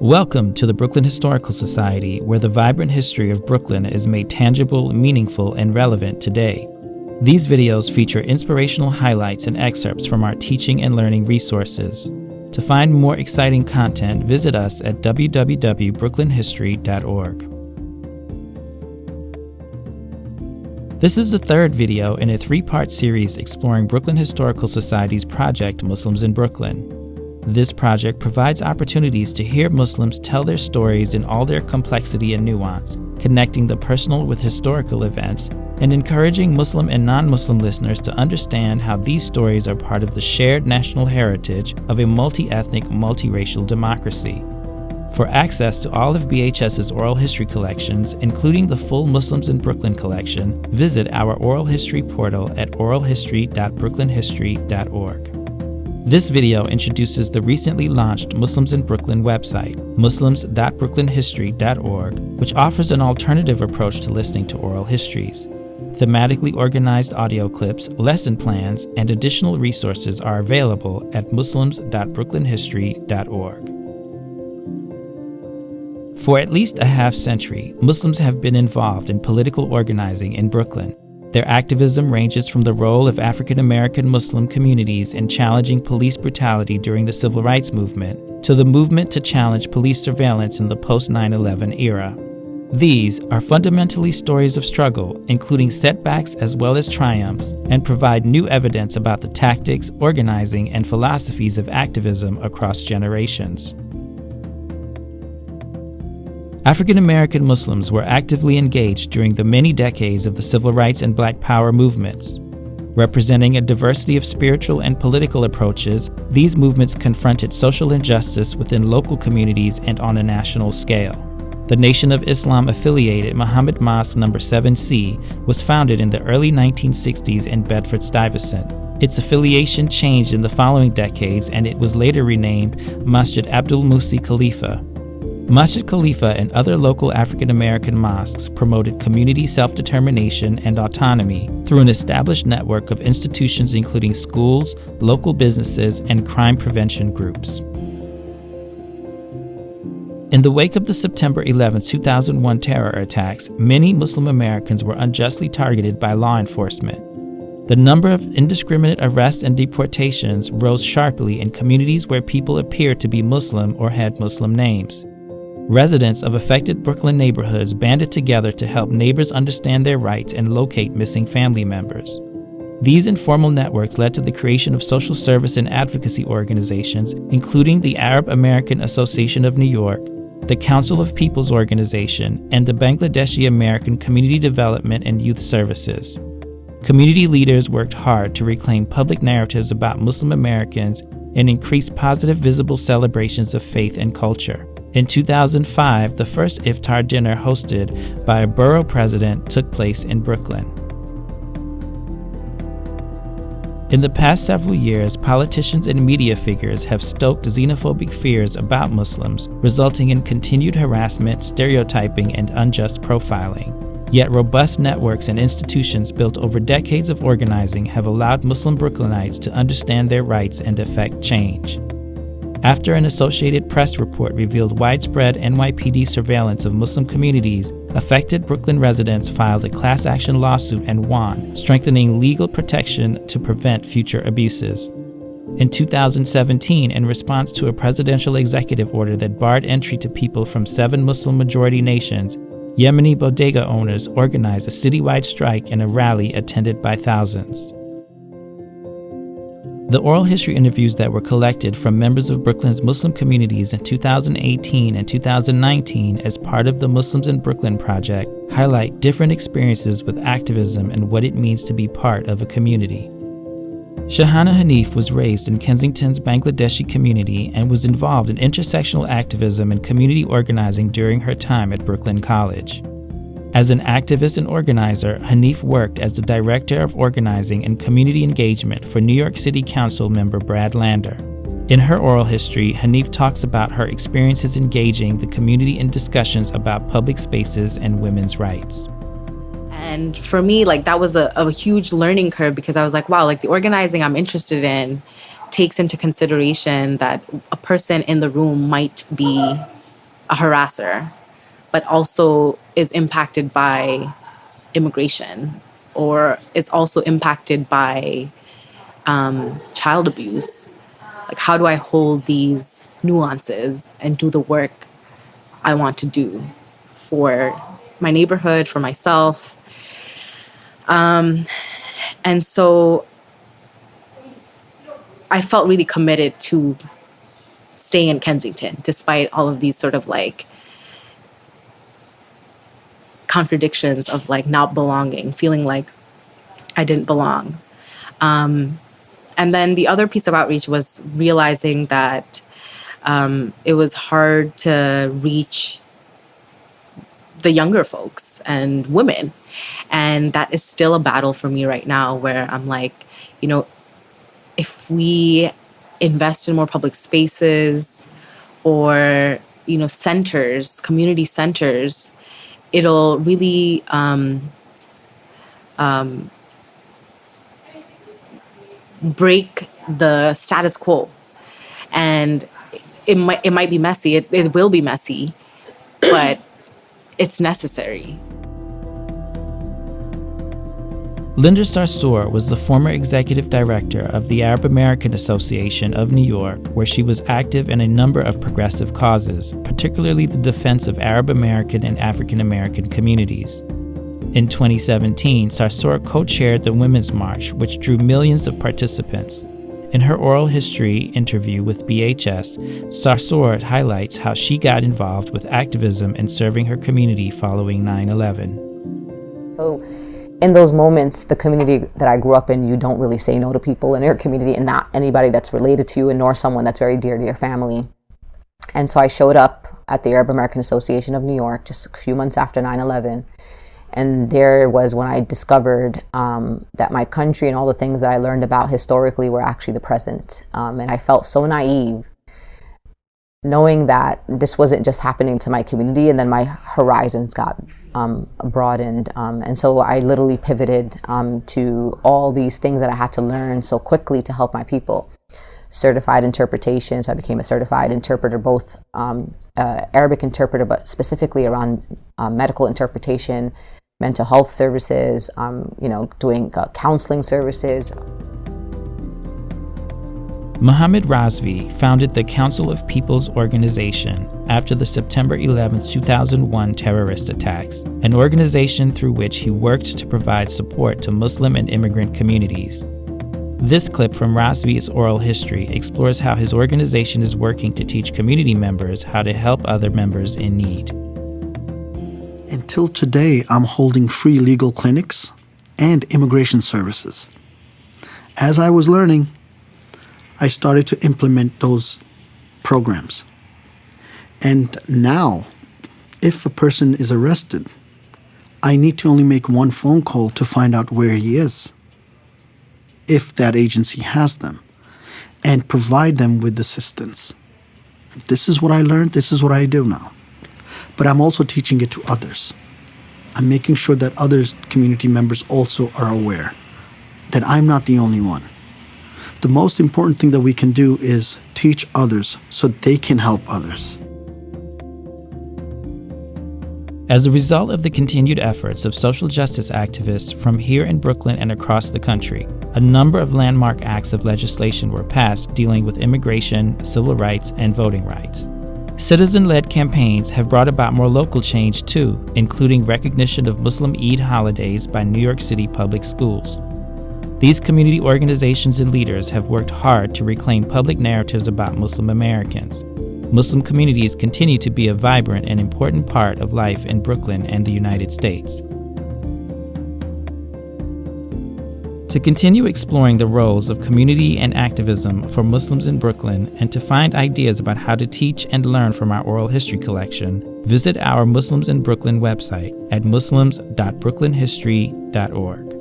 Welcome to the Brooklyn Historical Society, where the vibrant history of Brooklyn is made tangible, meaningful, and relevant today. These videos feature inspirational highlights and excerpts from our teaching and learning resources. To find more exciting content, visit us at www.brooklynhistory.org. This is the third video in a three-part series exploring Brooklyn Historical Society's project Muslims in Brooklyn. This project provides opportunities to hear Muslims tell their stories in all their complexity and nuance, connecting the personal with historical events, and encouraging Muslim and non-Muslim listeners to understand how these stories are part of the shared national heritage of a multi-ethnic, multiracial democracy. For access to all of BHS's oral history collections, including the full Muslims in Brooklyn collection, visit our oral history portal at oralhistory.brooklynhistory.org. This video introduces the recently launched Muslims in Brooklyn website, muslims.brooklynhistory.org, which offers an alternative approach to listening to oral histories. Thematically organized audio clips, lesson plans, and additional resources are available at muslims.brooklynhistory.org. For at least a half century, Muslims have been involved in political organizing in Brooklyn. Their activism ranges from the role of African American Muslim communities in challenging police brutality during the Civil Rights Movement to the movement to challenge police surveillance in the post-9/11 era. These are fundamentally stories of struggle, including setbacks as well as triumphs, and provide new evidence about the tactics, organizing, and philosophies of activism across generations. African American Muslims were actively engaged during the many decades of the civil rights and Black Power movements. Representing a diversity of spiritual and political approaches, these movements confronted social injustice within local communities and on a national scale. The Nation of Islam-affiliated Muhammad Mosque No. 7C was founded in the early 1960s in Bedford-Stuyvesant. Its affiliation changed in the following decades, and it was later renamed Masjid Abdul Musi Khalifa. Masjid Khalifa and other local African American mosques promoted community self-determination and autonomy through an established network of institutions including schools, local businesses, and crime prevention groups. In the wake of the September 11, 2001 terror attacks, many Muslim Americans were unjustly targeted by law enforcement. The number of indiscriminate arrests and deportations rose sharply in communities where people appeared to be Muslim or had Muslim names. Residents of affected Brooklyn neighborhoods banded together to help neighbors understand their rights and locate missing family members. These informal networks led to the creation of social service and advocacy organizations, including the Arab American Association of New York, the Council of People's Organization, and the Bangladeshi American Community Development and Youth Services. Community leaders worked hard to reclaim public narratives about Muslim Americans and increase positive, visible celebrations of faith and culture. In 2005, the first iftar dinner hosted by a borough president took place in Brooklyn. In the past several years, politicians and media figures have stoked xenophobic fears about Muslims, resulting in continued harassment, stereotyping, and unjust profiling. Yet robust networks and institutions built over decades of organizing have allowed Muslim Brooklynites to understand their rights and effect change. After an Associated Press report revealed widespread NYPD surveillance of Muslim communities, affected Brooklyn residents filed a class action lawsuit and won, strengthening legal protection to prevent future abuses. In 2017, in response to a presidential executive order that barred entry to people from 7 Muslim-majority nations, Yemeni bodega owners organized a citywide strike in a rally attended by thousands. The oral history interviews that were collected from members of Brooklyn's Muslim communities in 2018 and 2019 as part of the Muslims in Brooklyn project highlight different experiences with activism and what it means to be part of a community. Shahana Hanif was raised in Kensington's Bangladeshi community and was involved in intersectional activism and community organizing during her time at Brooklyn College. As an activist and organizer, Hanif worked as the Director of Organizing and Community Engagement for New York City Council member Brad Lander. In her oral history, Hanif talks about her experiences engaging the community in discussions about public spaces and women's rights. And for me, that was a huge learning curve because I was like, wow, the organizing I'm interested in takes into consideration that a person in the room might be a harasser, but also is impacted by immigration or is also impacted by child abuse. Like, how do I hold these nuances and do the work I want to do for my neighborhood, for myself? And so I felt really committed to staying in Kensington, despite all of these sort of like contradictions of like not belonging, feeling like I didn't belong. And then the other piece of outreach was realizing that it was hard to reach the younger folks and women. And that is still a battle for me right now, where I'm like, if we invest in more public spaces or, centers, community centers, it'll really break the status quo. And it might be messy. It will be messy, but it's necessary. Linda Sarsour was the former executive director of the Arab American Association of New York, where she was active in a number of progressive causes, particularly the defense of Arab American and African American communities. In 2017, Sarsour co-chaired the Women's March, which drew millions of participants. In her oral history interview with BHS, Sarsour highlights how she got involved with activism and serving her community following 9/11. So in those moments, the community that I grew up in, you don't really say no to people in your community, and not anybody that's related to you, and nor someone that's very dear to your family. And so I showed up at the Arab American Association of New York just a few months after 9/11. And there was when I discovered that my country and all the things that I learned about historically were actually the present. And I felt so naive, knowing that this wasn't just happening to my community, and then my horizons got broadened. And so I literally pivoted to all these things that I had to learn so quickly to help my people. Certified interpretation, so I became a certified interpreter, both Arabic interpreter, but specifically around medical interpretation, mental health services, doing counseling services. Mohammed Razvi founded the Council of People's Organization after the September 11, 2001 terrorist attacks, an organization through which he worked to provide support to Muslim and immigrant communities. This clip from Razvi's oral history explores how his organization is working to teach community members how to help other members in need. Until today, I'm holding free legal clinics and immigration services. As I was learning, I started to implement those programs. And now, if a person is arrested, I need to only make one phone call to find out where he is, if that agency has them, and provide them with assistance. This is what I learned, this is what I do now. But I'm also teaching it to others. I'm making sure that other community members also are aware that I'm not the only one. The most important thing that we can do is teach others so they can help others. As a result of the continued efforts of social justice activists from here in Brooklyn and across the country, a number of landmark acts of legislation were passed dealing with immigration, civil rights, and voting rights. Citizen-led campaigns have brought about more local change too, including recognition of Muslim Eid holidays by New York City public schools. These community organizations and leaders have worked hard to reclaim public narratives about Muslim Americans. Muslim communities continue to be a vibrant and important part of life in Brooklyn and the United States. To continue exploring the roles of community and activism for Muslims in Brooklyn and to find ideas about how to teach and learn from our oral history collection, visit our Muslims in Brooklyn website at muslims.brooklynhistory.org.